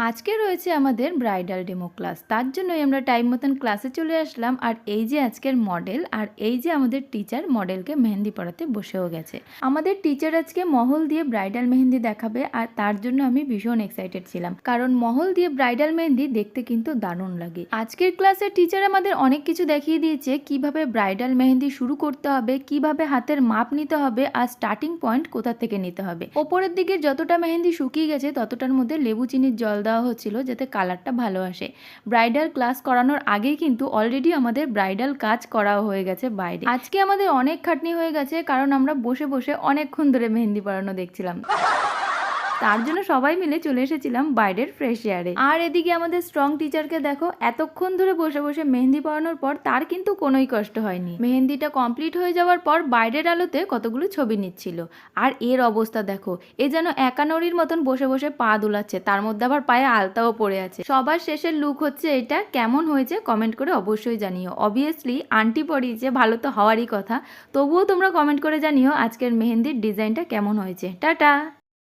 আজকে রয়েছে আমাদের ব্রাইডাল ডেমো ক্লাস, তার জন্যই আমরা টাইম মতন ক্লাসে চলে আসলাম। আর এই যে আজকের মডেল, আর এই যে আমাদের টিচার মডেলকে মেহেন্দি পড়াতে বসেও গেছে। আমাদের টিচার আজকে মহল দিয়ে ব্রাইডাল মেহেন্দি দেখাবে, আর তার জন্য আমি ভীষণ এক্সাইটেড ছিলাম, কারণ মহল দিয়ে ব্রাইডাল মেহেন্দি দেখতে কিন্তু দারুণ লাগে। আজকের ক্লাসে টিচার আমাদের অনেক কিছু দেখিয়ে দিয়েছে, কিভাবে ব্রাইডাল মেহেন্দি শুরু করতে হবে, কিভাবে হাতের মাপ নিতে হবে, আর স্টার্টিং পয়েন্ট কোথা থেকে নিতে হবে। ওপরের দিকে যতটা মেহেন্দি শুকিয়ে গেছে ততটার মধ্যে লেবু চিনির জল দেওয়া হচ্ছিল যাতে কালারটা ভালো আসে। ব্রাইডাল ক্লাস করানোর আগেই কিন্তু অলরেডি আমাদের ব্রাইডাল কাজ করা হয়ে গেছে বাইরে। আজকে আমাদের অনেক খাটনি হয়ে গেছে, কারণ আমরা বসে বসে অনেকক্ষণ ধরে মেহেন্দি পড়ানো দেখছিলাম। তার জন্য সবাই মিলে চলে এসেছিলাম বাইরের ফ্রেশ এয়ারে। আর এদিকে আমাদের স্ট্রং টিচারকে দেখো, এতক্ষণ ধরে বসে বসে মেহেন্দি পড়ানোর পর তার কিন্তু কোনোই কষ্ট হয়নি। মেহেন্দিটা কমপ্লিট হয়ে যাওয়ার পর বাইরের আলোতে কতগুলো ছবি নিচ্ছিল। আর এর অবস্থা দেখো, এ যেন একানরির মতন বসে বসে পা দুলাচ্ছে, তার মধ্যে আবার পায়ে আলতাও পড়ে আছে। সবার শেষের লুক হচ্ছে এটা। কেমন হয়েছে কমেন্ট করে অবশ্যই জানিও। অবভিয়াসলি আন্টি পড়িয়েছে, ভালো তো হওয়ারই কথা, তবুও তোমরা কমেন্ট করে জানিও আজকের মেহেন্দির ডিজাইনটা কেমন হয়েছে। টাটা।